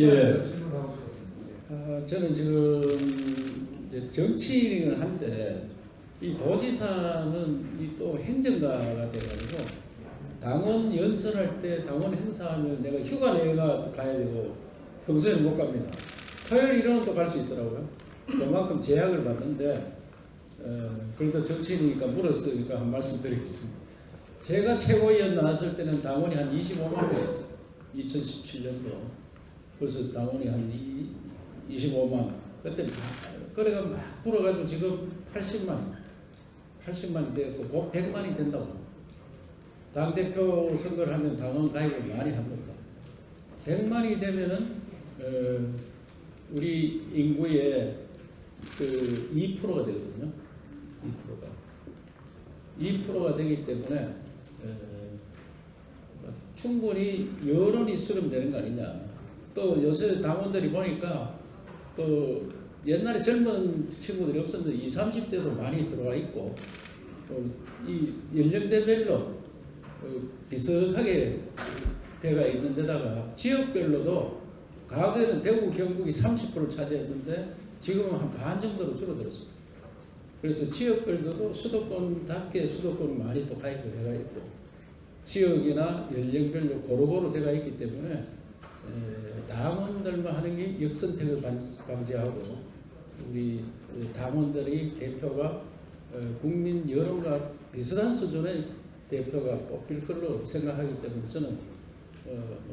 예. 질문하고 싶었습니다. 저는 지금 이제 정치인을 한데 이 도지사는 이 또 행정가가 돼가지고 당원 연설할 때 당원 행사하면 내가 휴가 내가 가야 되고 평소에는 못 갑니다. 토요일 일요일은 또 갈 수 있더라고요. 그만큼 제약을 받는데 그래도 정치인이니까 물었으니까 한 말씀 드리겠습니다. 제가 최고위원 나왔을 때는 당원이 한 25만 명이었어요. 2017년도. 그래서 당원이 한 25만. 그때 막 그래가 막 불어가지고 지금 80만이 되었고 곧 100만이 된다고. 당대표 선거를 하면 당원 가입을 많이 합니다. 100만이 되면은 우리 인구의 그 2%가 되거든요. 2%가 되기 때문에 충분히 여론이 수렴되는 거 아니냐. 또 요새 당원들이 보니까 또 옛날에 젊은 친구들이 없었는데 20, 30대도 많이 들어와 있고 이 연령대별로 비슷하게 돼가 있는 데다가 지역별로도 과거에는 대구, 경북이 30%를 차지했는데 지금은 한 반 정도로 줄어들었습니다. 그래서 지역별로도 수도권답게 수도권을 많이 또 가입을 해가 있고 지역이나 연령별로 고루고루 돼가 있기 때문에 당원들만 하는 게 역선택을 방지하고 우리 당원들의 대표가 국민 여론과 비슷한 수준의 대표가 뽑힐 걸로 생각하기 때문에 저는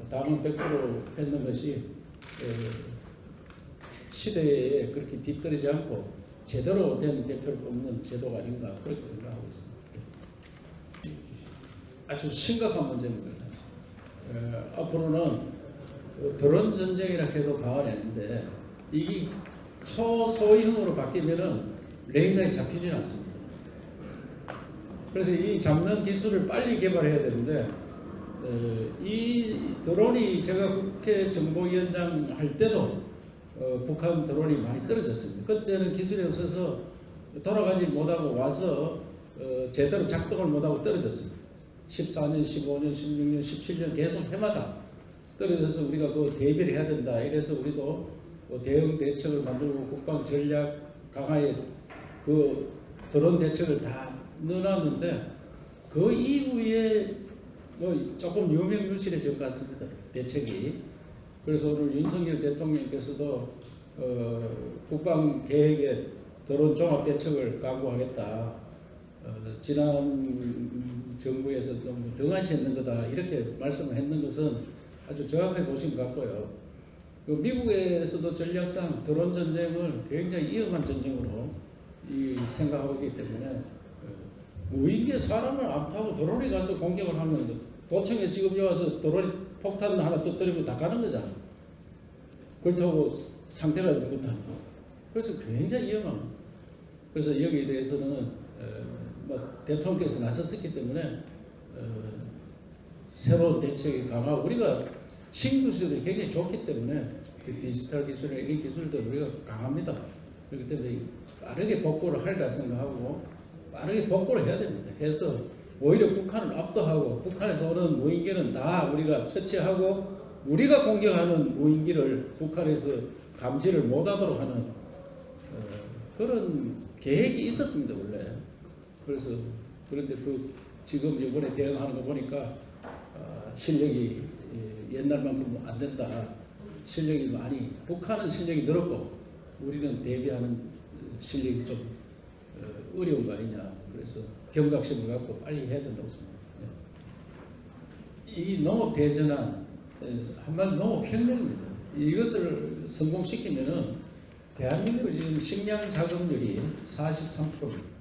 당원 100% 했는 것이 시대에 그렇게 뒤떨어지지 않고 제대로 된 대표를 뽑는 제도가 아닌가 그렇게 생각하고 있습니다. 아주 심각한 문제입니다. 앞으로는 드론 전쟁이라 해도 강화되는데 이게 초소형으로 바뀌면은 레이더에 잡히지는 않습니다. 그래서 이 잡는 기술을 빨리 개발해야 되는데 이 드론이 제가 국회 정보위원장 할 때도 북한 드론이 많이 떨어졌습니다. 그때는 기술이 없어서 돌아가지 못하고 와서 제대로 작동을 못하고 떨어졌습니다. 14년, 15년, 16년, 17년 계속 해마다 떨어져서 우리가 그 대비를 해야 된다. 이래서 우리도 대응 대책을 만들고 국방 전략 강화에 그 드론 대책을 다 넣어놨는데 그 이후에 조금 유명무실해진 것 같습니다. 대책이. 그래서 오늘 윤석열 대통령께서도 국방 계획에 드론 종합 대책을 강구하겠다. 지난 정부에서 너무 등한시했는 거다. 이렇게 말씀을 했는 것은 아주 정확하게 보신 것 같고요. 미국에서도 전략상 드론 전쟁을 굉장히 위험한 전쟁으로 생각하고 있기 때문에 무인기에 사람을 안 타고 드론이 가서 공격을 하면 도청에 지금 여기 와서 드론이 폭탄 하나 터뜨리면 다 가는 거잖아. 그렇다고 상태가 못하는 거. 그래서 굉장히 위험한 거. 그래서 여기에 대해서는 대통령께서 나섰기 때문에 새로운 대책의 강화 우리가 신규 기술이 굉장히 좋기 때문에 그 디지털 기술이나 이런 기술도 우리가 강합니다. 그렇기 때문에 빠르게 복구를 하리라 생각하고 빠르게 복구를 해야 됩니다. 해서 오히려 북한을 압도하고 북한에서 오는 무인기는 다 우리가 처치하고 우리가 공격하는 무인기를 북한에서 감지를 못하도록 하는 그런 계획이 있었습니다 원래. 그래서 그런데 지금 이번에 대응하는 거 보니까 실력이 옛날만큼 안 된다. 실력이 많이 북한은 실력이 늘었고 우리는 대비하는 실력이 좀 어려운 거 아니냐. 그래서 경각심을 갖고 빨리 해야 된다고 생각합니다. 이 농업 대전환 한마디로 농업 혁명입니다. 이것을 성공시키면은 대한민국 지금 식량 자급률이 43%입니다.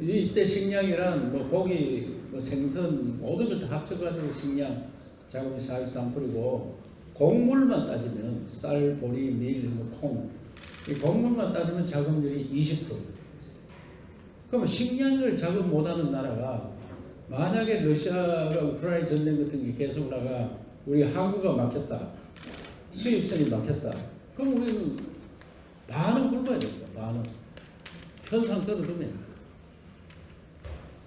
이때 식량이란 고기, 생선 모든 걸 다 합쳐가지고 식량 자급이 43%고 곡물만 따지면 쌀, 보리, 밀, 콩 이 곡물만 따지면 자급률이 20%입니다. 그러면 식량을 자급 못하는 나라가 만약에 러시아가 우크라이나 전쟁 같은 게 계속 나가 우리 항구가 막혔다. 수입선이 막혔다. 그럼 우리는 반은 굶어야 됩니다. 반은. 현상 떨어지면.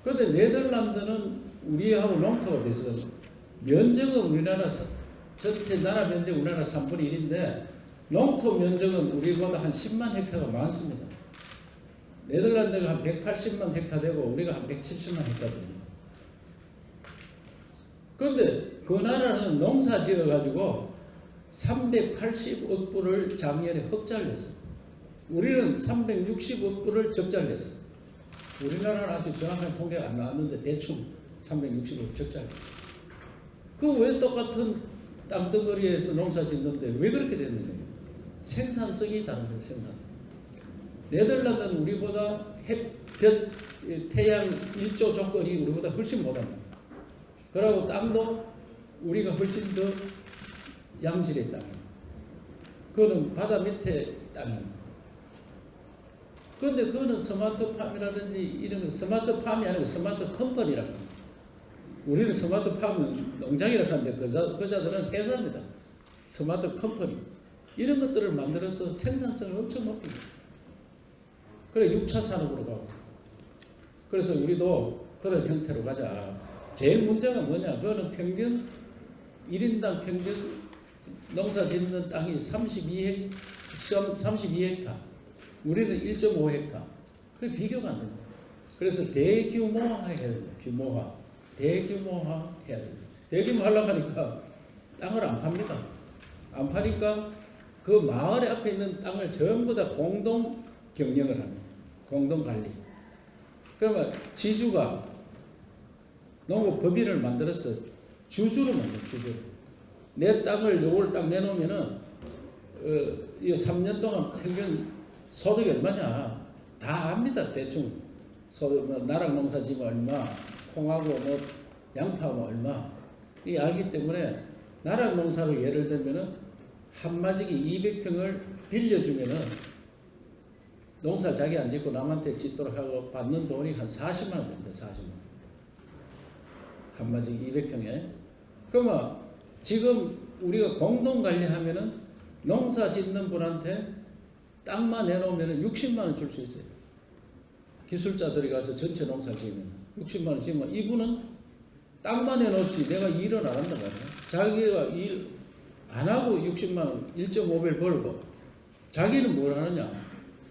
그런데 네덜란드는 우리하고 농토가 비슷합니다. 면적은 우리나라 전체 나라 면적 우리나라 3분의 1인데 농토 면적은 우리보다 한 10만 헥타가 많습니다. 네덜란드가 한 180만 헥타 되고 우리가 한 170만 헥타 됩니다. 그런데 그 나라는 농사 지어 가지고 380억 불을 작년에 흑자를 냈어요. 우리는 360억 불을 적자를 냈어요. 우리나라는 아주 정확한 통계가 안 나왔는데 대충 360억 적자를 냈어요. 그 왜 똑같은 땅덩어리에서 농사 짓는데 왜 그렇게 됐느냐? 생산성이 다른 거예요. 생산성. 네덜란드는 우리보다 햇볕, 태양 일조 조건이 우리보다 훨씬 못합니다. 그리고 땅도 우리가 훨씬 더 양질의 땅이에요. 그거는 바다 밑에 땅이에요. 그런데 그거는 스마트팜이라든지 이런 거 스마트팜이 아니고 스마트 컴퍼니라고 합니다. 우리는 스마트팜은 농장이라고 하는데 그자들은 회사입니다. 스마트 컴퍼니. 이런 것들을 만들어서 생산성을 엄청 높입니다. 그래 6차 산업으로 가고. 그래서 우리도 그런 형태로 가자. 제일 문제가 뭐냐? 그거는 평균 1인당 평균 농사 짓는 땅이 32헥타. 우리는 1.5헥타. 그게 비교가 안 됩니다. 그래서 대규모화 해야 됩니다. 규모화. 대규모화 해야 됩니다. 대규모 하려고 하니까 땅을 안 팝니다. 안 파니까 그 마을 앞에 있는 땅을 전부 다 공동 경영을 합니다. 공동 관리. 그러면 지주가 농업 법인을 만들어서 주주로 만들어요. 주주. 내 땅을 요걸 딱 내놓으면은 이 3년 동안 평균 소득이 얼마냐 다 압니다. 대충 소득 나락 농사 지면 얼마, 콩하고 뭐 양파 뭐 얼마 이 알기 때문에 나락 농사로 예를 들면은 한 마지기 200평을 빌려주면은 농사 자기 안 짓고 남한테 짓도록 하고 받는 돈이 한 40만 원 됩니다. 40만 원. 한 마지기 200평에. 그러면 지금 우리가 공동 관리하면은 농사 짓는 분한테 땅만 내놓으면 60만 원 줄 수 있어요. 기술자들이 가서 전체 농사를 지으면 60만 원 지으면 이분은 땅만 내놓지 내가 일을 안 한단 말이에요. 자기가 일 안 하고 60만 원 1.5배를 벌고 자기는 뭘 하느냐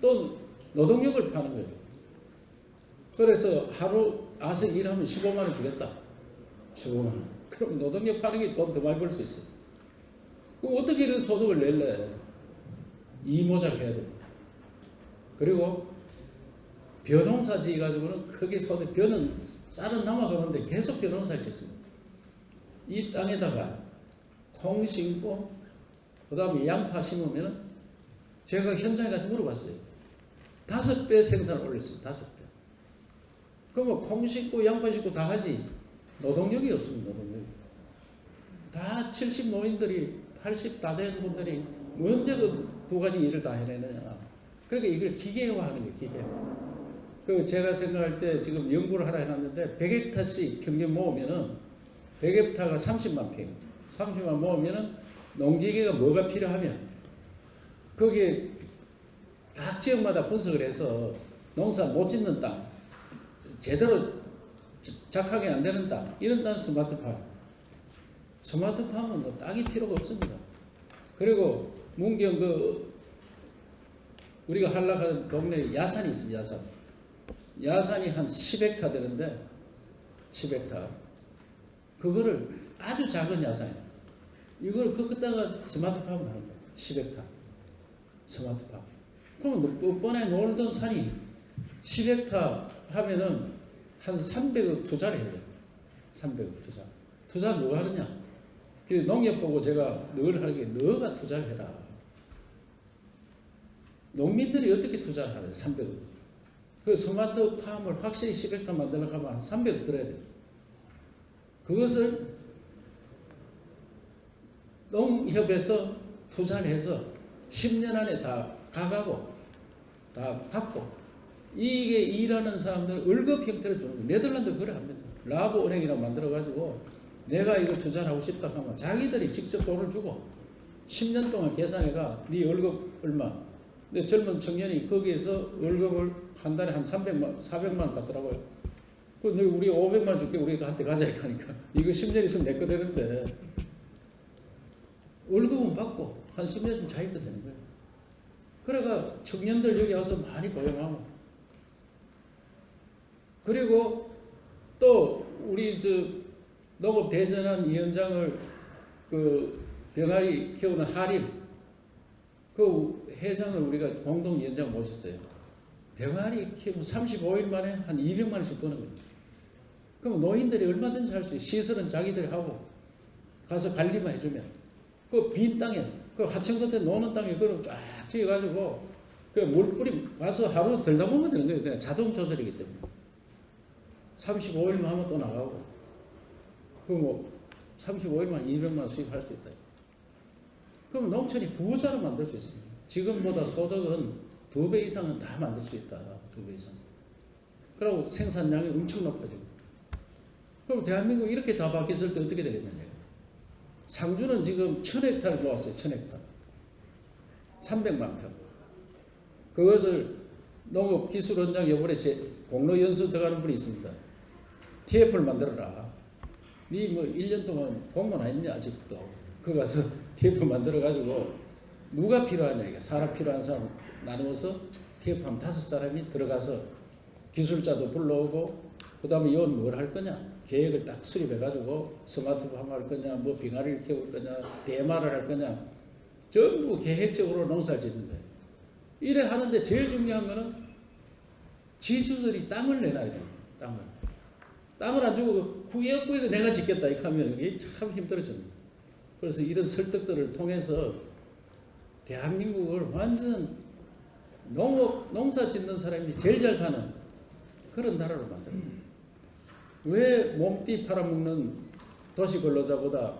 또 노동력을 파는 거예요. 그래서 하루 아서 일하면 15만 원 주겠다. 15만 원. 그럼 노동력 파는 게 돈 더 많이 벌 수 있어요. 그럼 어떻게 이런 소득을 낼래? 이모작 해야 됩니다. 그리고 벼농사 지어가지고는 크게 소득, 벼는 쌀은 남아가는데 계속 벼농사를 짓습니다. 이 땅에다가 콩 심고, 그 다음에 양파 심으면 제가 현장에 가서 물어봤어요. 5배 생산을 올렸어요. 5배. 그러면 콩 심고 양파 심고 다 하지. 노동력이 없습니다. 노동력이. 다 70 노인들이 80 다 된 분들이 언제 그 두 가지 일을 다 해내느냐. 그러니까 이걸 기계화하는 거예요. 기계화. 그 제가 생각할 때 지금 연구를 하라 해놨는데 100헥타씩 평균 모으면은 100헥타가 30만 평. 30만 모으면은 농기계가 뭐가 필요하면 거기에 각 지역마다 분석을 해서 농사 못 짓는 땅, 제대로 작하게 안 되는 땅, 이런 땅 스마트팜. 스마트팜은 뭐 땅이 필요가 없습니다. 그리고 문경 우리가 한락하는 동네에 야산이 있습니다. 야산이 한 10헥타 되는데 10헥타. 그거를 아주 작은 야산이에요. 이걸 거기다가 스마트팜을 하는 거예요. 10헥타. 스마트팜. 그럼 뻔뻔해 놀던 산이 10헥타 하면은 한 300억 투자를 해야 돼요. 300억 투자. 투자 누가 하느냐? 그래서 농협 보고 제가 늘 하는 게 너가 투자를 해라. 농민들이 어떻게 투자를 하나요? 300억. 그 스마트팜을 확실히 10헥타 만들려고 하면 한 300억 들어야 돼요. 그것을 농협에서 투자를 해서 10년 안에 다 가가고 다 갚고 이게 일하는 사람들 월급 형태로 주는 거예요. 네덜란드 그래 합니다. 라보 은행이라고 만들어가지고 내가 이거 투자를 하고 싶다 하면 자기들이 직접 돈을 주고 10년 동안 계산해가 네 월급 얼마. 근데 젊은 청년이 거기에서 월급을 한 달에 한 300만, 400만 원 받더라고요. 그 우리 500만 원 줄게 우리가 한테 가자 하니까 이거 10년 있으면 내 거 되는데 월급은 받고 한 10년쯤 자기가 되는 거예요. 그러니까 청년들 여기 와서 많이 고용하고, 그리고 또 우리 농업 대전환 위원장을 그 병아리 키우는 하림 그 회장을 우리가 공동 위원장 모셨어요. 병아리 키우면 35일 만에 한 200만 원씩 버는 거예요. 그럼 노인들이 얼마든지 할 수 있어요. 시설은 자기들이 하고 가서 관리만 해주면, 그 빈 땅에, 그 하천 끝에 노는 땅에 그걸 쫙 지어가지고 그 물뿌리 와서 하루 들다 보면 되는 거예요. 그냥 자동 조절이기 때문에 35일만 하면 또 나가고, 그 뭐 35일만 200만 원 수입할 수 있다. 그럼 농촌이 부자로 만들 수 있습니다. 지금보다 소득은 2배 이상은 다 만들 수 있다. 2배 이상. 그리고 생산량이 엄청 높아지고. 그럼 대한민국 이렇게 다 바뀌었을 때 어떻게 되겠느냐. 상주는 지금 1000헥타를 모았어요. 1000헥타. 300만 평. 그것을 농업기술원장 요번에 공로 연수 들어가는 분이 있습니다. TF를 만들어라. 니 뭐 1년 동안 공무원 아니냐 아직도. 그거 가서 TF 만들어가지고 누가 필요하냐 이게. 사람 필요한 사람 나누어서 TF 한 5사람이 들어가서 기술자도 불러오고, 그 다음에 이건 뭘 할 거냐. 계획을 딱 수립해가지고 스마트팜 할 거냐, 뭐 빙하리를 키울 거냐, 대마를 할 거냐, 전부 계획적으로 농사를 짓는 거예요. 이래 하는데 제일 중요한 거는 지주들이 땅을 내놔야 됩니다. 땅을 안 주고 구역구역 내가 짓겠다 이렇게 하면 이게 참 힘들어집니다. 그래서 이런 설득들을 통해서 대한민국을 완전 농사 짓는 사람이 제일 잘 사는 그런 나라로 만들어요. 왜 몸띠 팔아먹는 도시 근로자보다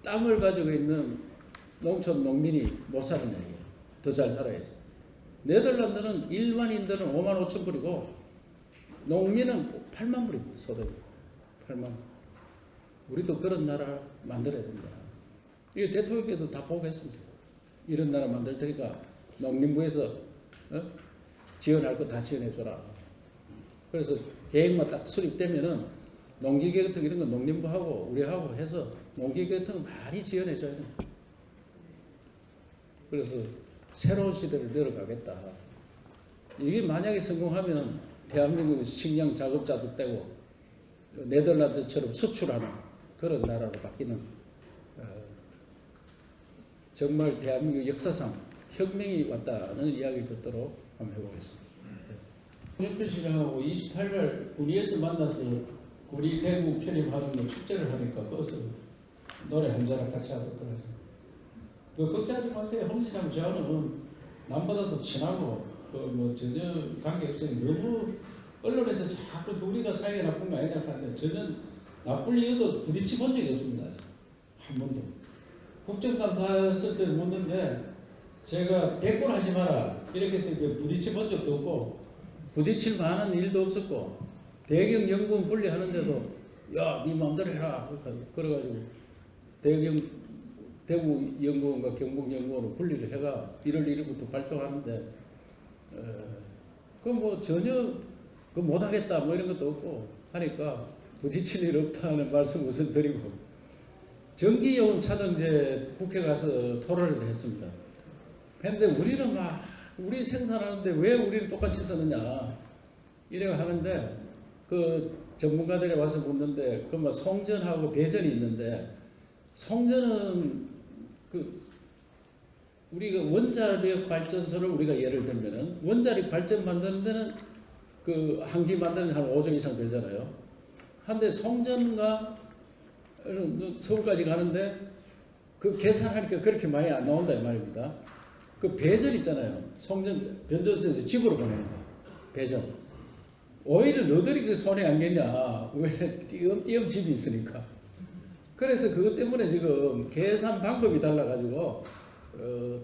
땅을 가지고 있는 농촌 농민이 못 사느냐 이게. 더 잘 살아야지. 네덜란드는 일반인들은 5만 5천 불이고 농민은 8만 불입니다. 소득 8만. 우리도 그런 나라 만들어야 된다. 이거 대통령께도 다 보고했습니다. 이런 나라 만들 테니까 농림부에서 지원할 거 다 지원해줘라. 그래서 계획만 딱 수립되면은 농기계 같은 이런 거 농림부하고 우리하고 해서 농기계 같은 거 많이 지원해줘야 돼. 그래서 새로운 시대를 열어가겠다. 이게 만약에 성공하면 대한민국은 식량 작업자도 떼고 네덜란드처럼 수출하는 그런 나라로 바뀌는, 정말 대한민국 역사상 혁명이 왔다는 이야기를 듣도록 한번 해보겠습니다. 홍준표 씨하고 28일 구리에서 만나서 구리 대구 편입하는 거 축제를 하니까 거기서 노래 한 잔을 같이 하고 그러죠. 그 걱정하지 마세요. 홍씨랑 저는 남보다도 친하고 뭐 전혀 관계 없으니 너무 언론에서 자꾸 둘이가 사이가 나쁜 거 아니냐 하는데 전혀 나쁠 이유도 부딪혀 본 적이 없습니다. 한 번도. 국정감사 했을 때 묻는데 제가 대꾸하지 마라 이렇게 때문에 부딪혀 본 적도 없고 부딪힐 만한 일도 없었고, 대경연구원 분리하는데도 야, 네 마음대로 해라 그래가지고 대구연구원과 경북연구원을 분리를 해가 1월 1일부터 발족하는데 그 뭐 전혀 그 못하겠다 뭐 이런 것도 없고 하니까 부딪힐 일 없다는 말씀 우선 드리고, 전기요금 차등제 국회 가서 토론을 했습니다. 근데 우리는 막 우리 생산하는데 왜 우리는 똑같이 쓰느냐 이래 하는데, 그 전문가들이 와서 묻는데 그 뭐 송전하고 배전이 있는데, 송전은 그 우리가 원자력 발전소를 우리가 예를 들면은 원자력 발전 만드는 데는 그 한 기 만드는 한 5조 이상 들잖아요. 한데 송전과 서울까지 가는데 그 계산하니까 그렇게 많이 안 나온다 이 말입니다. 그 배전 있잖아요. 송전 변전소에서 집으로 보내는 거. 배전. 오히려 너들이 그 손해 안 겠냐. 왜 띄엄띄엄 집이 있으니까. 그래서 그것 때문에 지금 계산 방법이 달라가지고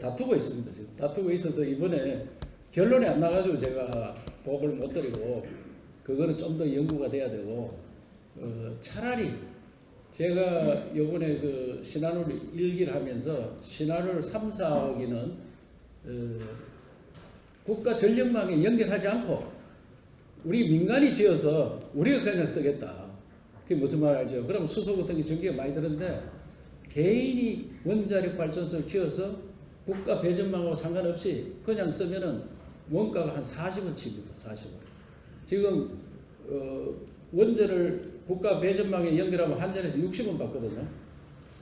다투고 있습니다. 지금 다투고 있어서 이번에 결론이 안 나가지고 제가 보고를 못 드리고, 그거는 좀 더 연구가 돼야 되고, 차라리 제가 요번에 그 신한울 1기를 하면서 신한울 3, 4호기는 국가 전력망에 연결하지 않고 우리 민간이 지어서 우리가 그냥 쓰겠다. 그게 무슨 말 알죠? 그럼 수소 같은 게 전기가 많이 드는데 개인이 원자력 발전소를 지어서 국가 배전망하고 상관없이 그냥 쓰면은 원가가 한 40원 칩니다. 40원. 지금 원전을 국가 배전망에 연결하면 한전에서 60원 받거든요.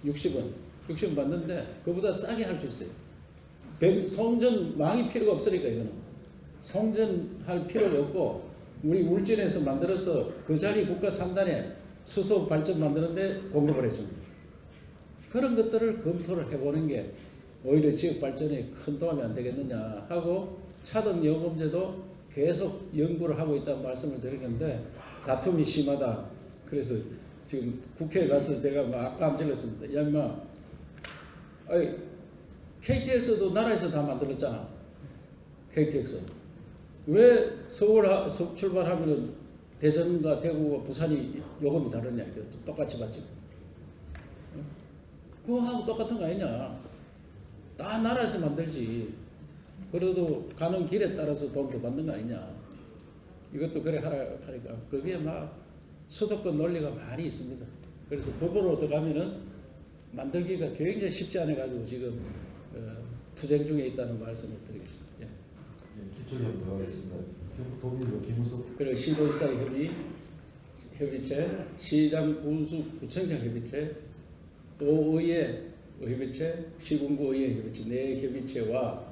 60원 받는데 그보다 싸게 할 수 있어요. 송전망이 필요가 없으니까 이거는. 송전할 필요가 없고 우리 울진에서 만들어서 그 자리 국가 산단에 수소 발전 만드는데 공급을 해줍니다. 그런 것들을 검토를 해보는 게 오히려 지역 발전에 큰 도움이 안 되겠느냐 하고 차등 요금제도 계속 연구를 하고 있다는 말씀을 드리는데 다툼이 심하다. 그래서 지금 국회에 가서 제가 막 깜질렀습니다. 야 인마, KTX도 나라에서 다 만들었잖아. KTX. 왜 서울 출발하면 대전과 대구와 부산이 요금이 다르냐. 이거 똑같이 받지. 그거하고 똑같은 거 아니냐. 다 나라에서 만들지. 그래도 가는 길에 따라서 돈 더 받는 거 아니냐. 이것도 그래 하라 하니까 거기에 막 수도권 논리가 많이 있습니다. 그래서 법으로 들어가면은 만들기가 굉장히 쉽지 않아 가지고 지금 투쟁 중에 있다는 말씀을 드리겠습니다. 예. 기초에 한번 들어가겠습니다. 경북도민으로 김우석. 그리고 시도지사 협의체, 시장 군수 구청장 협의체, 또 의회 협의체, 시군구 의회 협의체 네 협의체와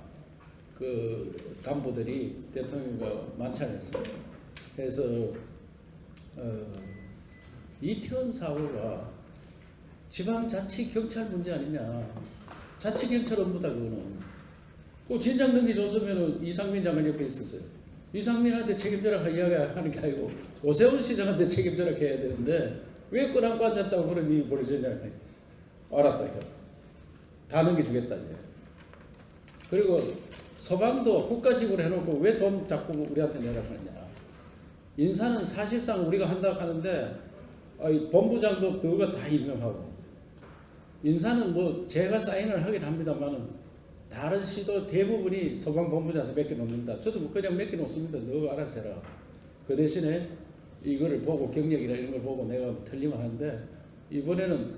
그 간부들이 대통령과 만찬했습니다. 그래서 이태원 사고가 지방자치경찰 문제 아니냐. 자치경찰 업무다 그거는. 그 진작 넘겨줬으면 이상민 장관 옆에 있었어요. 이상민한테 책임져라 이야기하는 게 아니고 오세훈 시장한테 책임져라 해야 되는데 왜 끄랑고 앉았다고 그런 일이 벌어졌냐. 알았다. 다 넘겨주겠다. 이제. 그리고 서방도 국가식으로 해놓고 왜 돈 자꾸 우리한테 내라고 하느냐. 인사는 사실상 우리가 한다고 하는데 본부장도 그거 다 임명하고 인사는 뭐 제가 사인을 하긴 합니다만은 다른 시도 대부분이 서방 본부장한테 맡겨놓는다. 저도 뭐 그냥 맡겨놓습니다. 너 알아서 해라. 그 대신에 이거를 보고 경력이나 이런 걸 보고 내가 틀리면 하는데 이번에는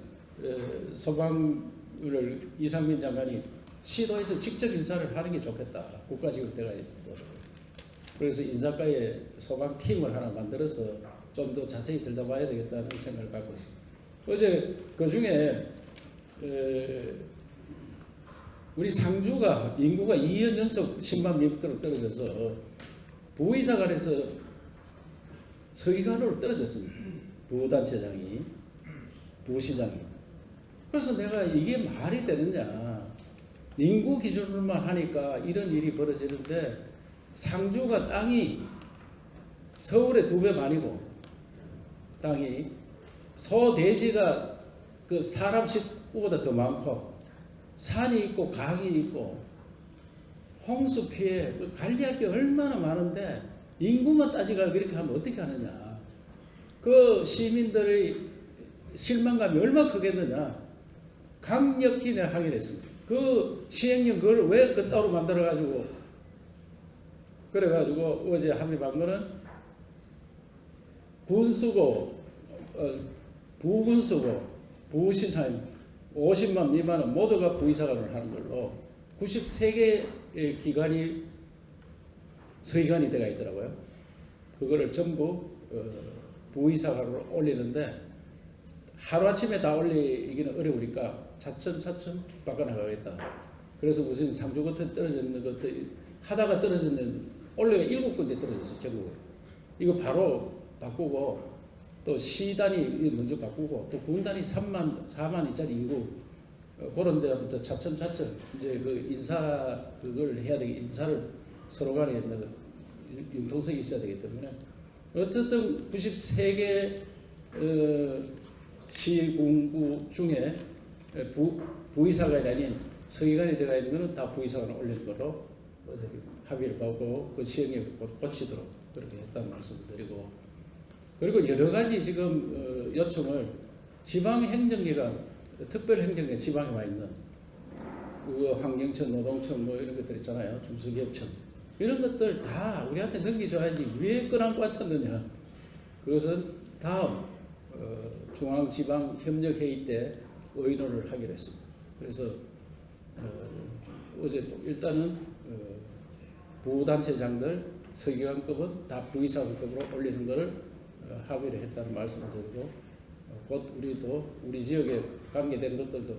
서방을 이상민 장관이 시도에서 직접 인사를 하는 게 좋겠다. 국가직업대가 있도록. 그래서 인사과에 소방 팀을 하나 만들어서 좀 더 자세히 들여다봐야 되겠다는 생각을 갖고 있습니다. 어제 그 중에 우리 상주가 인구가 2년 연속 10만 미터로 떨어져서 부의사관에서 서기관으로 떨어졌습니다. 부단체장이, 부시장이. 그래서 내가 이게 말이 되느냐. 인구 기준으로만 하니까 이런 일이 벌어지는데 상주가 땅이 서울의 2배 많이고 땅이 소대지가 그 사람 식구보다 더 많고 산이 있고 강이 있고 홍수 피해 관리할 게 얼마나 많은데 인구만 따지가 그렇게 하면 어떻게 하느냐. 그 시민들의 실망감이 얼마나 크겠느냐. 강력히 내가 항의했습니다. 그 시행령 그걸 왜 그 따로 만들어가지고 그래가지고 어제 합의한 거는 군수고 부군수고 부시사임 50만 미만은 모두가 부의사관을 하는 걸로 93개의 기관이 서기관이 들어가 있더라고요. 그거를 전부 부의사관으로 올리는데 하루아침에 다 올리기는 어려우니까 차츰 바꿔나가겠다. 그래서 무슨 상주 같은 떨어지는 것들 하다가 떨어지는 원래 7군데 떨어졌어요. 전국에. 이거 바로 바꾸고 또 시단이 먼저 바꾸고 또 군단이 4만이짜리 인구 그런 데부터 차츰 이제 그 인사 그걸 해야 되게 인사를 서로 간에 융통성이 있어야 되기 때문에 어쨌든 93개 시군구 중에 부의사관이 아닌 서기관이 들어가 있는 것은 다 부의사관을 올릴 거로 합의를 하고 그 시행령을 고치도록 그렇게 했다는 말씀을 드리고 그리고 여러 가지 지금 요청을 지방행정기관, 특별행정기관 지방에 와 있는 그 환경청, 노동청 뭐 이런 것들 있잖아요. 중소기업청 이런 것들 다 우리한테 넘겨줘야지 왜 끄랑고 앉았느냐. 그것은 다음 중앙지방협력회의 때 의논을 하기로 했습니다. 그래서 어제 일단은 부단체장들 서기관급은 다 부의사급으로 올리는 것을 합의를 했다는 말씀을 드리고 곧 우리도 우리 지역에 관계된 것들도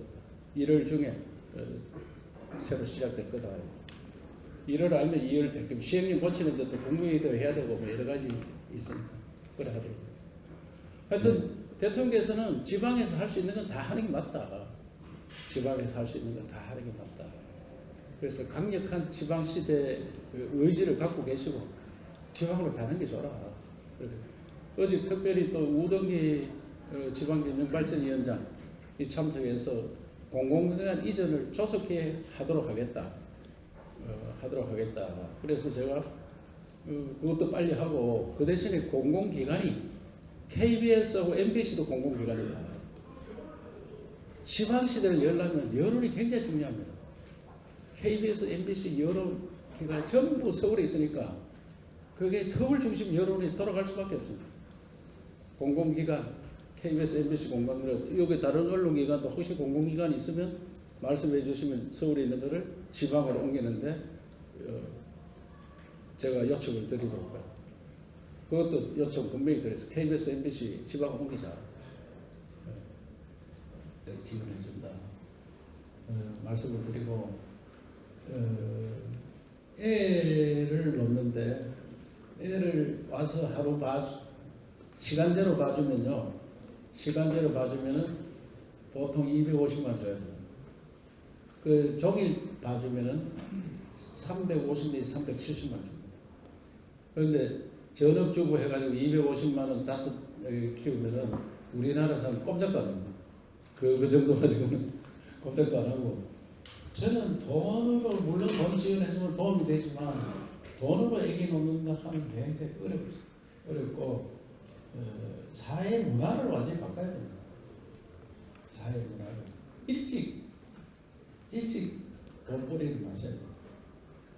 1월 중에 새로 시작될 거다. 1월 아니면 2월 될 거면 시행령 고치는데 또 국무회의도 해야 되고 뭐 여러 가지 있으니까 그래 하더라고요. 하여튼 대통령께서는 지방에서 할 수 있는 건 다 하는 게 맞다. 지방에서 할 수 있는 건 다 하는 게 맞다. 그래서 강력한 지방시대 의지를 갖고 계시고 지방으로 가는 게 좋아. 어제 특별히 또 우동기 지방균형발전위원장이 참석해서 공공기관 이전을 조속히 하도록 하겠다. 그래서 제가 그것도 빨리 하고 그 대신에 공공기관이 KBS하고 MBC도 공공기관이다. 지방시대를 열려면 여론이 굉장히 중요합니다. KBS, MBC 여론기관이 전부 서울에 있으니까 그게 서울 중심 여론이 돌아갈 수밖에 없습니다. 공공기관, KBS, MBC 공공기관, 여기 다른 언론기관도 혹시 공공기관이 있으면 말씀해 주시면 서울에 있는 것을 지방으로 옮기는데 제가 요청을 드리도록 해요. 그것도 요청 분명히 드려서 KBS, MBC 지방 옮기자. 지원해 준다. 말씀을 드리고 애를 놓는데 애를 와서 하루 시간제로 봐주면요. 시간제로 봐주면은 보통 250만 원 줘야 돼요. 그 종일 봐주면은 350 내지 370만 원 줍니다. 그런데 전업주부 해가지고 250만 원 다섯 키우면은 우리나라 사람 꼼짝도 안 합니다. 그 정도 가지고는 꼼짝도 안 하고 저는 돈으로 물론 돈 지원해주면 도움이 되지만 돈으로 애기 놓는 거 하면 굉장히 어렵고 사회 문화를 완전히 바꿔야 됩니다. 사회 문화를 일찍 돈벌이를 마세요.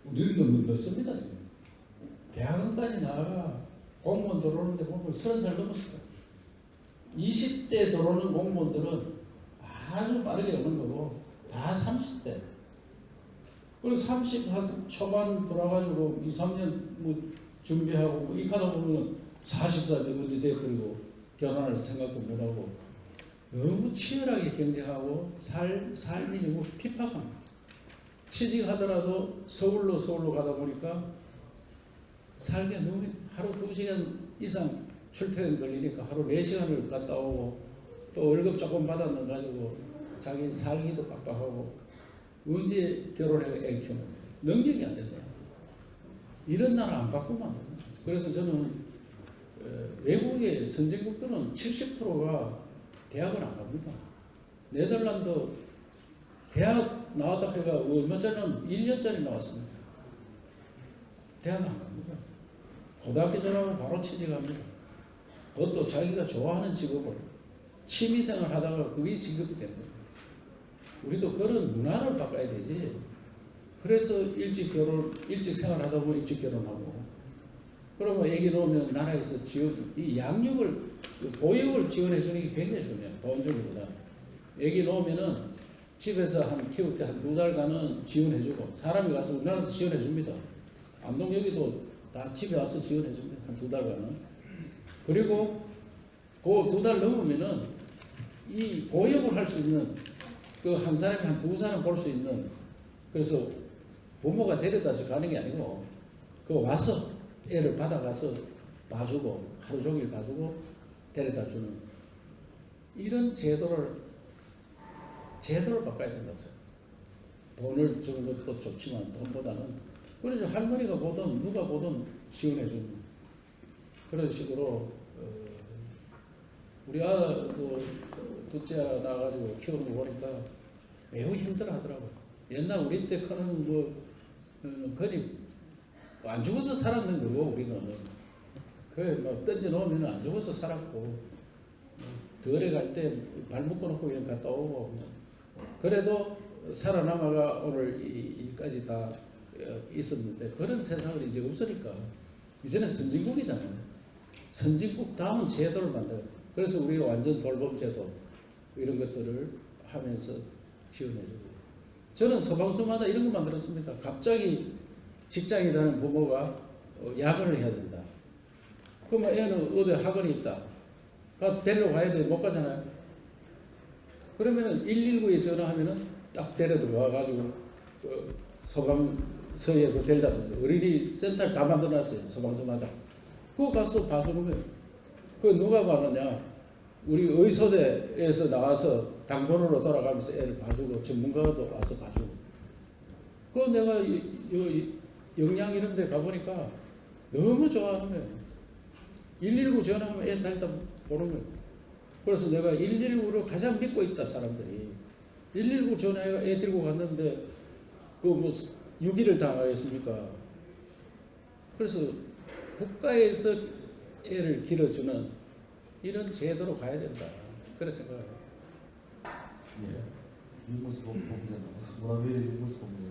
우리는 너무 늦습니다 지금. 대학원까지 나가 공무원 들어오는데 보면 30살 넘었어요. 20대 들어오는 공무원들은 아주 빠르게 오는 거고 다 30대. 그리고 30 초반 들어와가지고 2, 3년 뭐 준비하고 뭐 입하다 보면 40살 언제 돼버리고 결혼할 생각도 못하고 너무 치열하게 경쟁하고 삶이 너무 핍박합니다. 취직하더라도 서울로 가다 보니까 살기가 너무 하루 2시간 이상 출퇴근 걸리니까 하루 4시간을 갔다 오고 또 월급 조금 받았는 가지고 자기 살기도 빡빡하고 언제 결혼해서 애 키우는 거예요. 능력이 안 된다. 이런 나라 안 바꾸면 안 됩니다. 그래서 저는 외국의 선진국들은 70%가 대학을 안 갑니다. 네덜란드 대학 나왔다 해가 얼마 전에는 1년짜리 나왔습니다. 대학 안 갑니다. 고등학교 졸업하고 바로 취직합니다. 그것도 자기가 좋아하는 직업을 취미생활 하다가 그게 직업이 됩니다. 우리도 그런 문화를 바꿔야 되지. 그래서 일찍 생활하다 보면 일찍 결혼하고 그러면 애기 놓으면 나라에서 이 양육을 보육을 지원해 주는 게 굉장히 중요해요. 돈 주기보다. 애기 놓으면은 집에서 키울 때 한 2달간은 지원해 주고 사람이 가서 우리나라도 지원해 줍니다. 안동여기도 다 집에 와서 지원해 줍니다. 한 2달간은. 그리고 그 2달 넘으면은 이 보육을 할 수 있는 그 한 사람이 한 2사람 볼 수 있는 그래서 부모가 데려다 줘 가는 게 아니고 그 와서 애를 받아가서 봐주고 하루 종일 봐주고 데려다 주는 이런 제도를 바꿔야 된다고 생각해요. 돈을 주는 것도 좋지만 돈보다는 그래서 할머니가 보든 누가 보든 지원해 주는 그런 식으로 우리 아도 둘째 나가지고 키우는 거 보니까 매우 힘들어 하더라고요. 옛날 우리 때 크는 거의 안 죽어서 살았는 거고 우리는 그래 뭐 던져 놓으면 안 죽어서 살았고 덜에 갈 때 발 묶어 놓고 그냥 갔다 오고 그래도 살아남아가 오늘 이까지 다 있었는데 그런 세상은 이제 없으니까 이제는 선진국이잖아요. 선진국 다운 제도를 만들어요. 그래서 우리가 완전 돌봄 제도 이런 것들을 하면서 지원해주고. 저는 소방서마다 이런 거 만들었습니다. 갑자기 직장에 다니는 부모가 야근을 해야 된다. 그러면 애는 어디 학원이 있다. 데리러 가야 돼. 못 가잖아요. 그러면은 119에 전화하면은 딱 데려 들어와가지고 소방서에 그 데려다 어린이 센터를 다 만들어놨어요. 소방서마다. 그거 가서 봐주는 거예요. 그거 누가 봐느냐? 우리 의소대에서 나와서 당번으로 돌아가면서 애를 봐주고 전문가도 와서 봐주고. 그거 내가 영양 이런 데 가보니까 너무 좋아하는 거예요. 119 전화하면 애 달다 보는 거예요. 그래서 내가 119를 가장 믿고 있다 사람들이. 119 전화해가 애 들고 갔는데 그 뭐 6일을 당하겠습니까? 그래서 국가에서 애를 길어주는 이런 제도로 가야 된다. 그런 생각을 해요. 예. 윤무수 본부장, 문화비리 윤무수 본부장.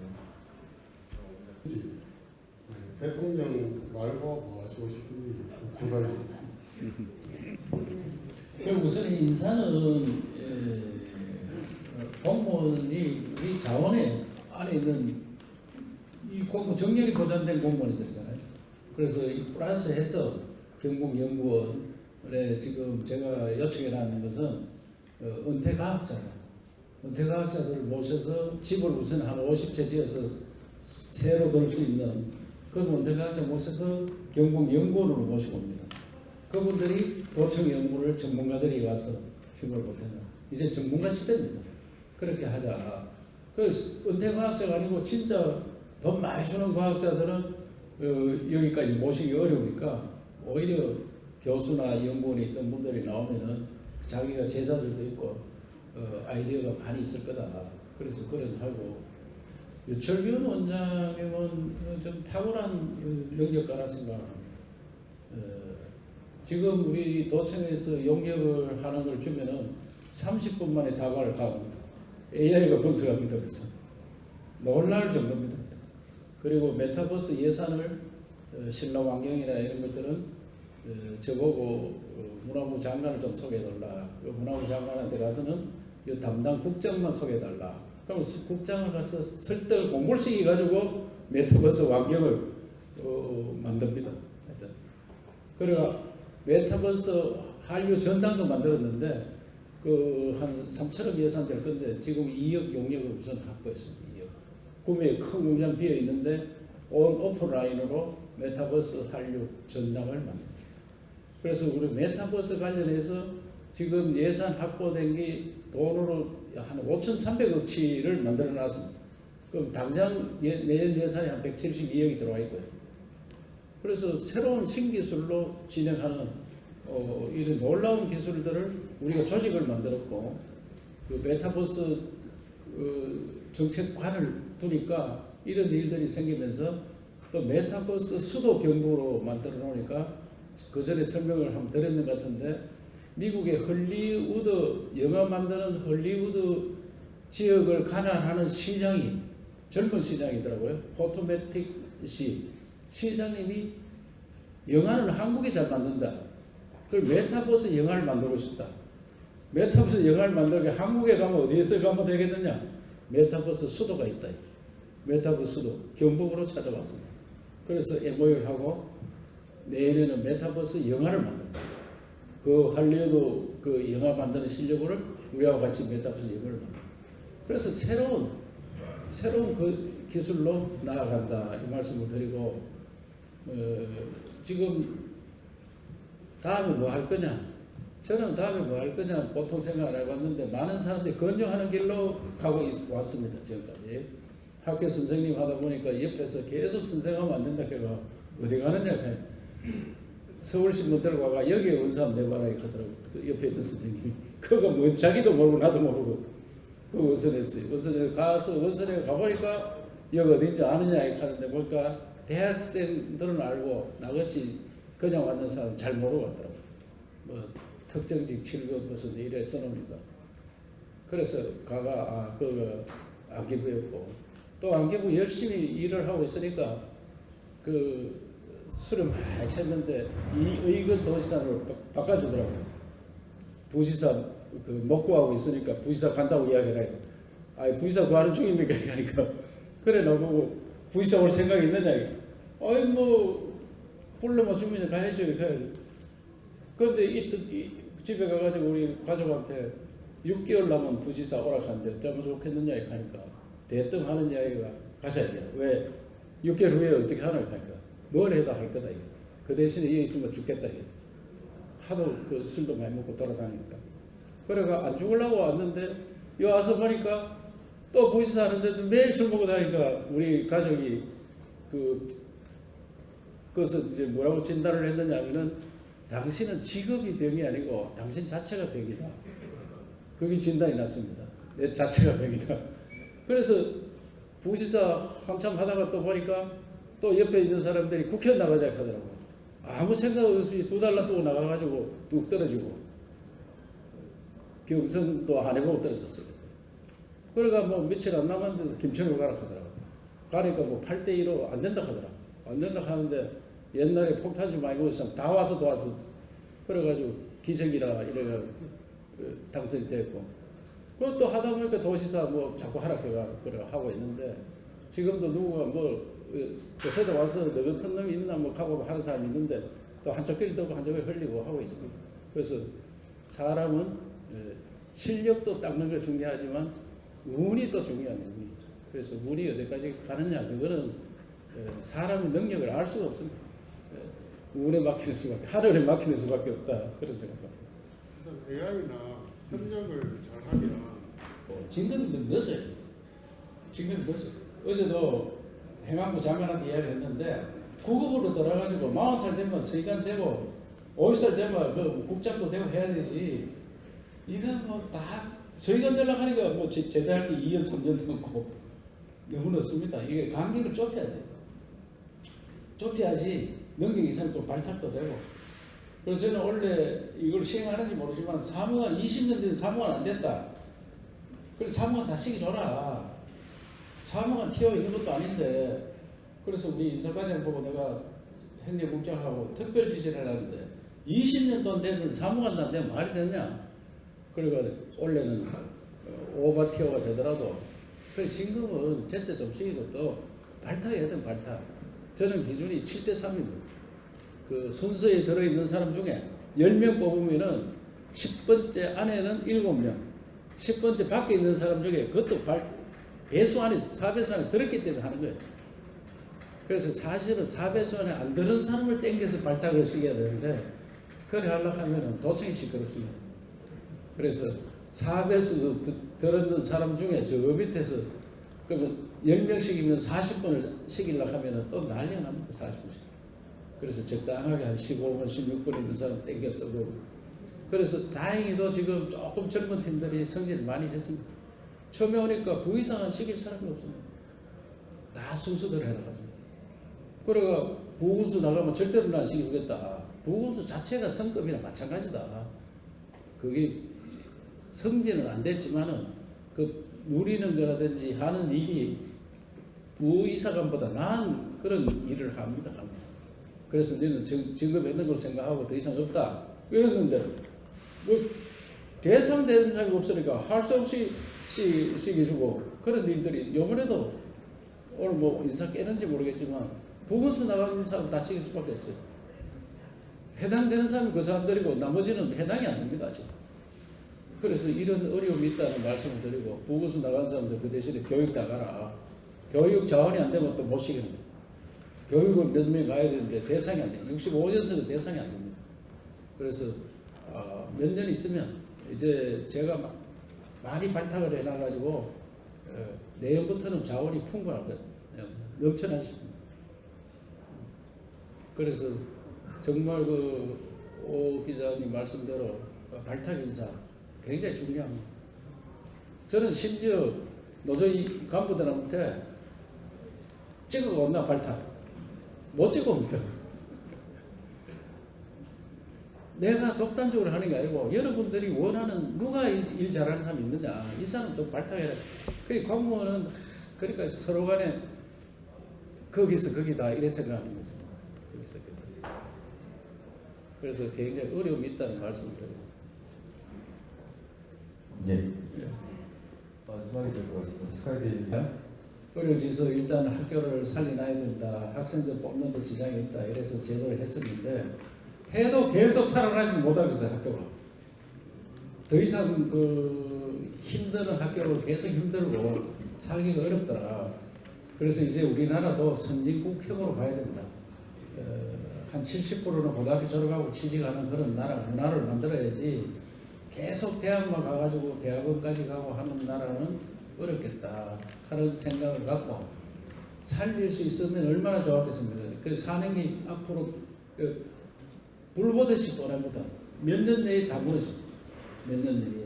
대통령 말고 뭐 하시고 싶은지 그거요. 우선 인사는 공무원이 우리 자원에 안에 있는 이 공무 정년이 보장된 공무원들이잖아요. 그래서 이 플러스해서 경북연구원에 지금 제가 요청해놨는 것은 은퇴과학자들을 모셔서 집을 우선 한 50채 지어서 새로 돌 수 있는 그런 은퇴과학자 모셔서 경북연구원으로 모시고 옵니다. 그분들이 도청 연구를 전문가들이 와서 힘을 보태는 이제 전문가 시대입니다. 그렇게 하자. 그 은퇴과학자가 아니고 진짜 돈 많이 주는 과학자들은 여기까지 모시기 어려우니까 오히려 교수나 연구원에 있던 분들이 나오면은 자기가 제자들도 있고 아이디어가 많이 있을 거다. 그래서 그런 하고 유철균 원장님은 좀 탁월한 영역가라 생각합니다. 지금 우리 도청에서 용역을 하는 걸 주면은 30분 만에 답안을 가합니다. AI가 분석합니다. 그래서 놀랄 정도입니다. 그리고 메타버스 예산을 신라환경이나 이런 것들은 저보고 문화부 장관을 좀 소개해달라. 문화부 장관한테 가서는 이 담당 국장만 소개해달라. 그럼 국장을 가서 설득을 공부를 시켜가지고 메타버스 환경을 만듭니다. 그래가 메타버스 한류 전당도 만들었는데 그 한 3천억 예산 될 건데 지금 2억 용역을 우선 확보했습니다. 2억. 구매에 큰 공장 비어 있는데 온 오프라인으로 메타버스 한류 전당을 만듭니다. 그래서 우리 메타버스 관련해서 지금 예산 확보된 게 돈으로 한 5,300억치를 만들어 놨습니다. 그럼 당장 내년 예산이 한 172억이 들어와 있고요. 그래서 새로운 신기술로 진행하는 이런 놀라운 기술들을 우리가 조직을 만들었고 그 메타버스 정책관을 두니까 이런 일들이 생기면서 또 메타버스 수도 경부로 만들어 놓으니까 그 전에 설명을 한번 드렸는 것 같은데 미국의 헐리우드 영화 만드는 헐리우드 지역을 관할하는 시장이 젊은 시장이더라고요. 포토매틱 시장님이 영화는 한국이 잘 만든다. 그걸 메타버스 영화를 만들고 싶다. 메타버스 영화를 만들게 한국에 가면 어디에서 가면 되겠느냐? 메타버스 수도가 있다. 메타버스 수도 경북으로 찾아왔습니다. 그래서 MOU를 하고 내년에는 메타버스 영화를 만든다. 그 할리우드 그 영화 만드는 실력을 우리하고 같이 메타버스 영화를 만든다. 그래서 새로운 그 기술로 나아간다 이 말씀을 드리고 지금 다음에 뭐 할 거냐? 저는 다음에 뭐 할 거냐 보통 생각 안 해봤는데 많은 사람들이 건조하는 길로 가고 왔습니다. 지금까지 학교 선생님 하다 보니까 옆에서 계속 선생하면 안 된다. 걔가 어디 가느냐? 서울신문 들어가가 여기에 온 사람 내봐라 하더라고요. 그 옆에 있던 선생님이 그거 뭐 자기도 모르고 나도 모르고 그 원선했어요. 원선에 가서 원선에 가보니까 여기 어딘지 아느냐 이렇게 하는데 보니까 대학생들은 알고 나같이 그냥 왔는 사람 잘 모르고 왔더라고요. 뭐 특정직 7급 무슨 이래 써놓으니까. 그래서 가가 그거 안기부였고 또 안기부 열심히 일을 하고 있으니까 그 술을 많이 쳤는데 이 의건 도지사로 바꿔주더라고요. 부지사 그 먹고하고 있으니까 부지사 간다고 이야기를 해요. 아, 부지사 구하는 중입니까? 그러니까 그래 나보고 부지사 올 생각이 있느냐? 아이 뭐 불러면 주민이 가야죠. 그런데 이 집에 가가지고 우리 가족한테 6개월 남은 부지사 오락하는데 어쩌면 좋겠느냐 하니까 대뜸 하는 이야기가 가셔야 돼요. 왜 6개월 후에 어떻게 하나 하니까 뭘 해도 할 거다. 이거. 그 대신에 여기 있으면 죽겠다. 이거. 하도 그 술도 많이 먹고 돌아다니니까. 그래가 안 죽으려고 왔는데 여기 와서 보니까 또 부지사 하는데도 매일 술 먹고 다니까 우리 가족이 그것을 이제 뭐라고 진단을 했느냐면은 당신은 직업이 병이 아니고 당신 자체가 병이다. 그게 진단이 났습니다. 내 자체가 병이다. 그래서 부지사 한참 하다가 또 보니까 또 옆에 있는 사람들이 국회의원 나가자 하더라고요. 아무 생각 없이 2달 놔두고 나가가지고 뚝 떨어지고 경선도 안 해보고 떨어졌어요. 그러니까 뭐 며칠 안 남았는데 김천으로 가라 하더라고요. 가니까 뭐 8대1로 안 된다 하더라고요. 안 된다 하는데 옛날에 폭탄주 많이 먹었으면 다 와서 도와주고 그래가지고 기적이라 이래가 당선이 됐고 그리고 또 하다 보니까 도시사 뭐 자꾸 하락해가 그래 하고 있는데 지금도 누구가 뭐 요새도 와서 너 같은 놈이 있나 뭐 하고 하는 사람이 있는데 또 한쪽 길이 떠고 한쪽 길이 흘리고 하고 있습니다. 그래서 사람은 실력도 닦는 게 중요하지만 운이 또 중요합니다. 운이. 그래서 운이 어디까지 가느냐 그거는 사람의 능력을 알 수가 없습니다. 운에 막히는 수밖에 하늘에 막히는 수밖에 없다 그런 생각합니다. 그래서 AI나 협력을 잘하면 진급이 늦어요. 진급이 늦어요. 어제도 행안부 장관한테 이야기했는데 9급으로 들어가지고 40살 되면 서기관 되고 50살 되면 그 국장도 되고 해야 되지. 이거 뭐 다 서기관 되려고 하니까 뭐 제대할 게 2년 3년 넘고 너무 늦습니다. 이게 간격을 좁혀야 돼요. 좁혀야지 능력 이상 좀 발탁도 되고. 그래서 저는 원래 이걸 시행하는지 모르지만 사무관 20년 된 사무관 안 된다. 그래서 사무관 다 시켜줘라. 사무관 튀어 있는 것도 아닌데. 그래서 우리 인사과장 보고 내가 행정국장하고 특별 지시를 해놨는데 20년 돈 되는 사무관도 안 되면 말이 되느냐. 그러니까 원래는 오버티어가 되더라도 그래서 진급은 제때 좀 시키고 또 발탁해야 되는 발탁. 저는 기준이 7대3입니다. 그 순서에 들어있는 사람 중에 10명 뽑으면은 10번째 안에는 7명, 10번째 밖에 있는 사람 중에 그것도 배수 안에, 4배수 안에 들었기 때문에 하는 거예요. 그래서 사실은 4배수 안에 안 들은 사람을 땡겨서 발탁을 시켜야 되는데, 그래 하려고 하면은 도청이 시끄럽습니다. 그래서 4배수 들었는 사람 중에 저 밑에서, 그러면 10명씩이면 40번을 시키려고 하면은 또 난리가 납니다, 40번씩. 그래서 적당하게 한 15번, 16번 있는 사람 땡겨 쓰고. 그래서 다행히도 지금 조금 젊은 팀들이 성질을 많이 했습니다. 처음에 오니까 부의상은 시킬 사람이 없습니다. 다 순서대로 해놔가지고. 그래가 부군수 나가면 절대로 안 시키겠다. 부군수 자체가 성급이랑 마찬가지다. 그게 성진은 안 됐지만은 그 누리는 거라든지 하는 일이 부의사관보다 나은 그런 일을 합니다. 그래서 너는 진급했는 걸 생각하고 더 이상 없다. 이랬는데, 뭐, 대상되는 사람이 없으니까 할 수 없이 시켜주고 그런 일들이, 요번에도 오늘 뭐 인사 깨는지 모르겠지만, 부건수 나가는 사람 다 시킬 수밖에 없어요. 해당되는 사람이 그 사람들이고 나머지는 해당이 안 됩니다, 아직. 그래서 이런 어려움이 있다는 말씀을 드리고, 부건수 나가는 사람들 그 대신에 교육 다 가라. 교육 자원이 안 되면 또 못 시키는 거예요. 교육을 몇 명 가야 되는데 대상이 안 돼요. 65년생은 대상이 안 됩니다. 그래서 몇 년 있으면 이제 제가 많이 발탁을 해놔가지고 내년부터는 자원이 풍부할 거예요. 넘쳐나십니다. 그래서 정말 오 기자님 말씀대로 발탁 인사 굉장히 중요합니다. 저는 심지어 노조이 간부들한테 찍어가 온나 발탁 못 찍어옵니다. 내가 독단적으로 하는 게 아니고 여러분들이 원하는 누가 일 잘하는 사람이 있느냐, 이 사람 좀 발탁해라. 그러니까 공무원은 그러니까 서로 간에 거기서 거기다 이래 생각하는 거죠. 거기서 거기다. 그래서 굉장히 어려움이 있다는 말씀을 드립니다. 예. 마지막이 될 것 같습니다. 스카이데이. 어려지서 일단 학교를 살려놔야 된다. 학생들 뽑는 데 지장이 있다. 이래서 제도를 했었는데 해도 계속 살아나지 못하고 있어요. 학교가. 더 이상 그 힘드는 학교로 계속 힘들고 살기가 어렵더라. 그래서 이제 우리나라도 선진국형으로 가야 된다. 한 70%는 고등학교 졸업하고 취직하는 그런 문화를 만들어야지 계속 대학만 가가지고 대학원까지 가고 하는 나라는 어렵겠다 하는 생각을 갖고 살릴 수 있으면 얼마나 좋았겠습니까. 그 사는 게 앞으로 불 보듯이 뻔합니다. 몇 년 내에 다 무너져. 몇 년 내에.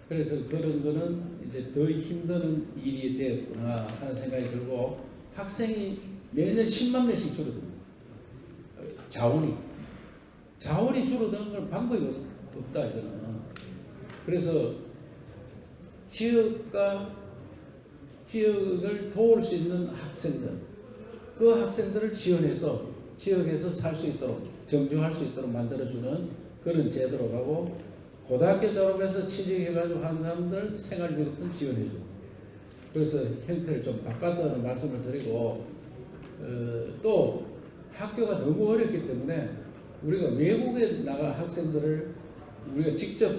그래서 그런 거는 이제 더 힘드는 일이 되었구나 하는 생각이 들고 학생이 매년 10만 명씩 줄어듭니다. 자원이 줄어드는 건 방법이 없다 이거는. 그래서 지역을 도울 수 있는 학생들, 그 학생들을 지원해서 지역에서 살 수 있도록 정주할 수 있도록 만들어주는 그런 제도로 가고 고등학교 졸업해서 취직해가지고 하는 사람들 생활비부터 지원해주고 그래서 형태를 좀 바꿨다는 말씀을 드리고 또 학교가 너무 어렵기 때문에 우리가 외국에 나가 학생들을 우리가 직접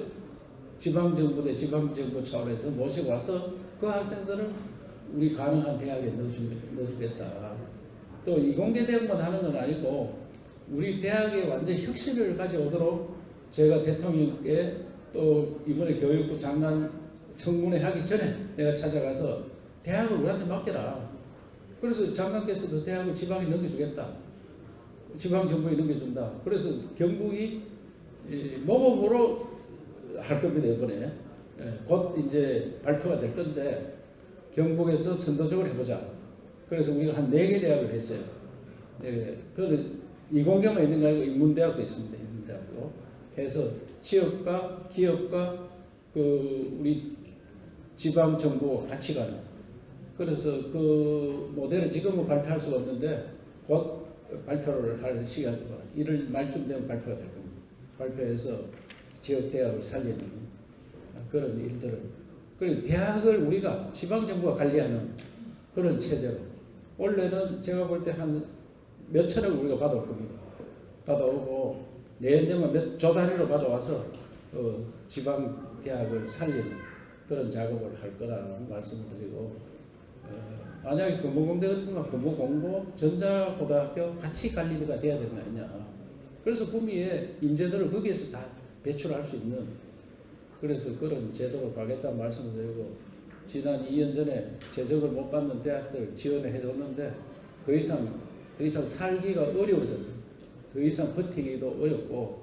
지방정부 차원에서 모시고 와서 그 학생들은 우리 가능한 대학에 넣어주겠다. 또 이공계 대학만 하는 건 아니고 우리 대학에 완전 혁신을 가져오도록 제가 대통령께 또 이번에 교육부 장관 청문회 하기 전에 내가 찾아가서 대학을 우리한테 맡겨라. 그래서 장관께서도 대학을 지방에 넘겨주겠다. 지방정부에 넘겨준다. 그래서 경북이 모범으로 할 겁니다. 이번에 곧 이제 발표가 될 건데 경북에서 선도적으로 해보자. 그래서 우리가 한 4개 대학을 했어요. 네, 그거는 이공계만 있는 거 아니고 인문대학도 있습니다. 인문대학도 해서 취업과 기업과 그 우리 지방 정부 같이 가는. 그래서 그 모델을 지금은 발표할 수가 없는데 곧 발표를 할 시간 1월 말쯤 되면 발표가 될 겁니다. 발표해서 지역 대학을 살리는 그런 일들을. 그리고 대학을 우리가 지방 정부가 관리하는 그런 체제로. 원래는 제가 볼 때 한 몇천억 우리가 받아올 겁니다. 받아오고 내년에만 몇 조 단위로 받아와서 지방 대학을 살리는 그런 작업을 할 거라는 말씀을 드리고 만약에 금호공대 같은 건 금호공고 전자고등학교 같이 관리가 돼야 되는 거 아니냐. 그래서 구미에 인재들을 거기에서 다 배출할 수 있는 그래서 그런 제도로 가겠다는 말씀을 드리고 지난 2년 전에 재적을 못 받는 대학들 지원을 해줬는데 더 이상 살기가 어려워졌습니다. 더 이상 버티기도 어렵고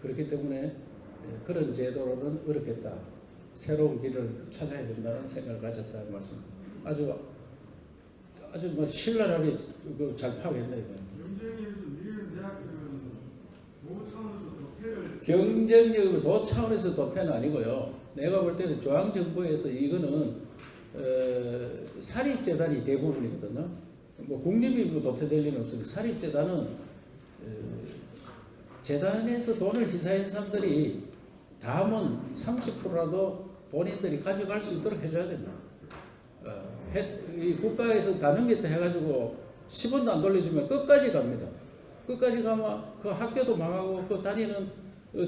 그렇기 때문에 그런 제도로는 어렵겠다. 새로운 길을 찾아야 된다는 생각을 가졌다는 말씀. 아주 뭐 신랄하게 잘 파악했네요. 경쟁에서 밀리는 대학들은 모 차원에서 도태를 경쟁력으로 도 차원에서 도태는 아니고요. 내가 볼 때는 중앙정부에서 이거는 사립재단이 대부분이거든요. 뭐 국립이 뭐 도태될 리는 없으니 사립재단은 재단에서 돈을 희사한 사람들이 다음은 30%라도 본인들이 가져갈 수 있도록 해줘야 됩니다. 이 국가에서 다 넘겼다 해가지고 10원도 안 돌려주면 끝까지 갑니다. 끝까지 가면 그 학교도 망하고 그 다니는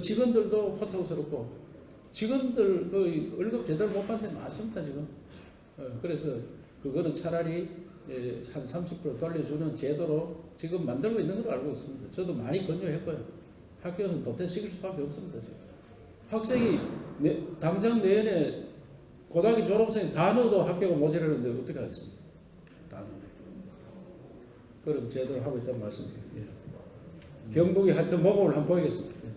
직원들도 고통스럽고 직원들 그 월급 제대로 못 받는 데 많습니다 지금. 그래서 그거는 차라리 한 30% 돌려주는 제도로 지금 만들고 있는 걸로 알고 있습니다. 저도 많이 권유했고요. 학교는 도태시킬 수밖에 없습니다 지금. 학생이 당장 내년에 고등학교 졸업생 다 넣어도 학교가 모자라는데 어떻게 하겠습니까? 다 넣어. 그럼 제대로 하고 있다는 말씀입니다. 예. 경북이 하여튼 모범을 한번 보이겠습니다. 예.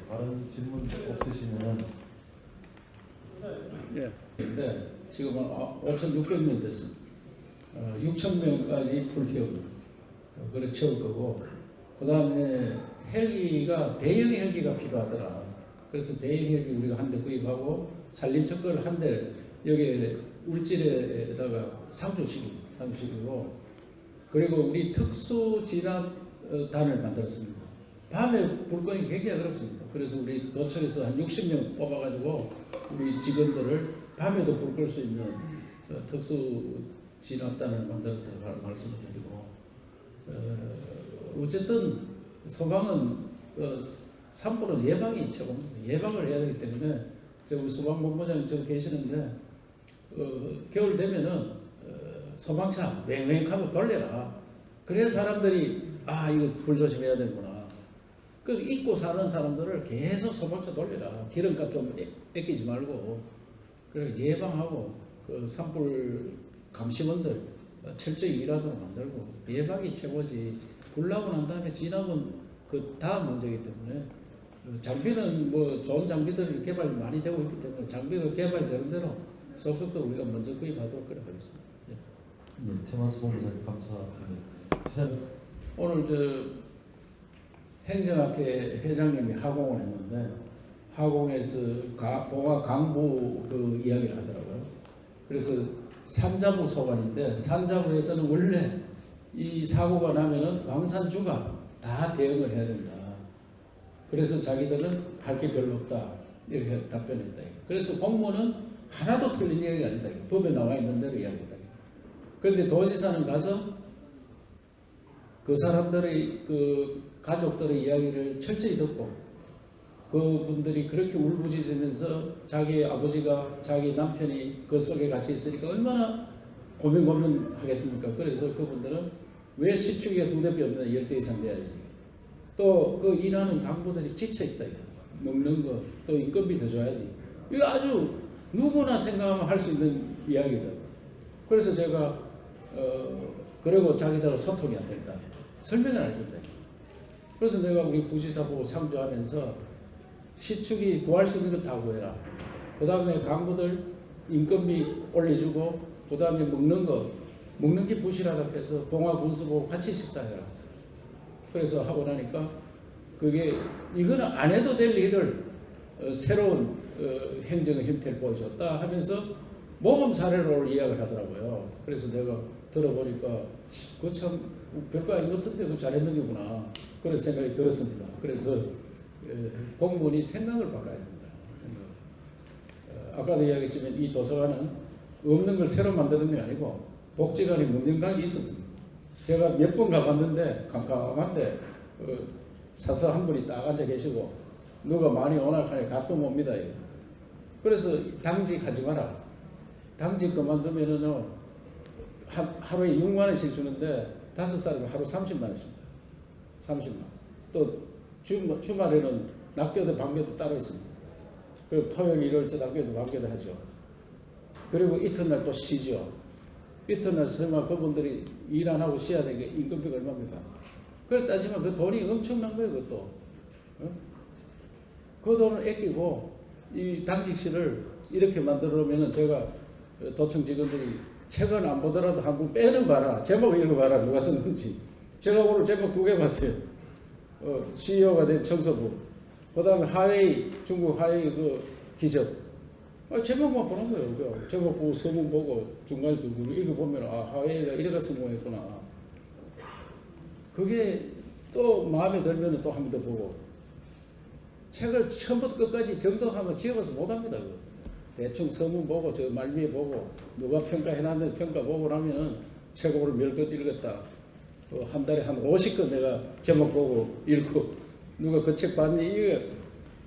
다른 질문 없으시면은 예. 근데 지금은 5,600명 됐습니다. 6,000명까지 풀태웁니다. 그래 채울 거고 그 다음에 헬기가 대형 헬기가 필요하더라. 그래서 대형 헬기 우리가 한 대 구입하고 산림척걸 한 대 여기 울진에다가 상주시키고 그리고 우리 특수 진압단을 만들었습니다. 밤에 불 끄는 게 굉장히 어렵습니다. 그래서 우리 도청에서 한 60명 뽑아가지고 우리 직원들을 밤에도 불 끌 수 있는 특수 진압단을 만들었다고 말씀을 드리고, 어쨌든 소방은 산불은 예방이 최고입니다. 예방을 해야 되기 때문에 우리 소방본부장이 저기 계시는데 겨울 되면은 소방차 맹맹하고 돌려라. 그래야 사람들이 이거 불 조심해야 되는구나. 그 잊고 사는 사람들을 계속 소방차 돌려라. 기름값 좀 아끼지 말고. 그리고 예방하고 그 산불 감시원들 철저히 일하도록 만들고, 예방이 최고지. 불 나고 난 다음에 진압은 그 다음 문제이기 때문에, 장비는 뭐 좋은 장비들 개발 많이 되고 있기 때문에 장비가 개발되는 대로 속속도 우리가 먼저 구입하도록 그래 하겠습니다. 네, 최만수 본부장님 감사합니다. 시사님. 오늘 행정학회 회장님이 하공을 했는데, 하공에서 봉화 강부 그 이야기를 하더라고요. 그래서 산자부 소관인데, 산자부에서는 원래 이 사고가 나면은 왕산주가 다 대응을 해야 된다. 그래서 자기들은 할 게 별로 없다. 이렇게 답변했다. 그래서 공무원은 하나도 틀린 이야기가 아니다. 법에 나와 있는 대로 이야기했다. 그런데 도지사는 가서 그 사람들의 그 가족들의 이야기를 철저히 듣고, 그분들이 그렇게 울부짖으면서 자기 아버지가, 자기 남편이 그 속에 같이 있으니까 얼마나 고민하겠습니까? 그래서 그분들은 왜 시축이가 2대 없는 10대 이상 돼야지. 또 그 일하는 간부들이 지쳐있다. 먹는 거, 또 인건비 더 줘야지. 이거 아주 누구나 생각하면 할 수 있는 이야기다. 그래서 제가 그리고 자기들하고 소통이 안 된다. 설명을 안 해준다. 그래서 내가 우리 부지사 보고 상주하면서 시축이 구할 수 있는 거 다 구해라. 그 다음에 간부들 인건비 올려주고, 그 다음에 먹는 게 부실하다 해서 봉화 군수보고 같이 식사해라. 그래서 하고 나니까 이거는 안 해도 될 일을 새로운 행정의 형태를 보여줬다 하면서 모범 사례로 이야기를 하더라고요. 그래서 내가 들어보니까 그거 참 별거 아닌 것 같은데 그거 잘했는 게구나. 그런 생각이 들었습니다. 그래서 공무원이 생각을 바꿔야 된다. 아까도 이야기했지만 이 도서관은 없는 걸 새로 만드는 게 아니고 복지관이 문명각이 있었습니다. 제가 몇 번 가봤는데 깜깜한데 사서 한 분이 딱 앉아 계시고 누가 많이 오나 하니 가끔 옵니다. 그래서 당직하지 마라. 당직 그만두면은 하루에 6만 원씩 주는데 5살이면 하루 30만 원씩입니다. 30만. 또 주말에는 낮교도 밤교도 따로 있습니다. 그리고 토요일, 일요일 낮교도 밤교도 하죠. 그리고 이튿날 또 쉬죠. 이튿날 설마 그분들이 일 안 하고 쉬어야 되는 게 인건비가 얼마입니까? 그걸 따지면 그 돈이 엄청난 거예요, 그것도. 그 돈을 아끼고 이 당직실을 이렇게 만들어 놓으면 제가 도청 직원들이 책은 안 보더라도 한 번 빼는 봐라. 제목 읽어봐라. 누가 썼는지. 제가 오늘 제목 2개 봤어요. CEO가 된 청소부. 그 다음에 하웨이, 중국 하웨이 그 기적. 제목만 보는 거예요. 제목 보고 서문 보고 중간에 읽어보면 하웨이가 이래가 성공했구나. 그게 또 마음에 들면 또 한 번 더 보고. 책을 처음부터 끝까지 정독하면 지어봐서 못합니다. 대충 서문 보고 저 말미에 보고 누가 평가해놨는데 평가 보고 나면은 책 오늘 몇 권 읽었다. 한 달에 한 50권 내가 제목 보고 읽고 누가 그 책 봤니? 이거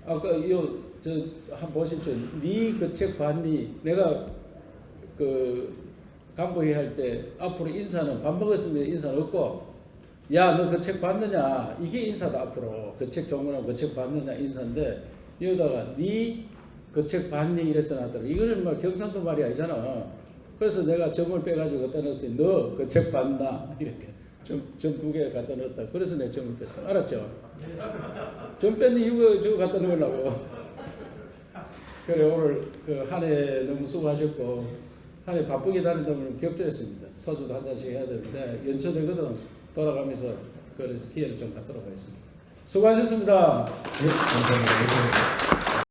아까 이거 저 한번 보십시오. 네 그 책 봤니? 내가 그 간부회의 할 때 앞으로 인사는 밥 먹었으면 인사는 없고 야 너 그 책 봤느냐? 이게 인사다. 앞으로 그 책 정문하고 그 책 봤느냐 인사인데 여기다가 네 그 책 봤니? 이래서 나더라. 이거는 뭐 경상도 말이 아니잖아. 그래서 내가 점을 빼가지고 갖다 넣었어요. 너 그 책 봤나? 이렇게 점 2개 갖다 넣었다. 그래서 내가 점을 뺐어. 알았죠? 점 뺀 이유가 저거 갖다 넣으려고. 그래 오늘 그 한 해 너무 수고하셨고 한 해 바쁘게 다닌다면 격조했습니다. 소주도 한 잔씩 해야 되는데 연초되거든. 돌아가면서 그 기회를 좀 갖도록 하겠습니다. 수고하셨습니다. 네, 감사합니다.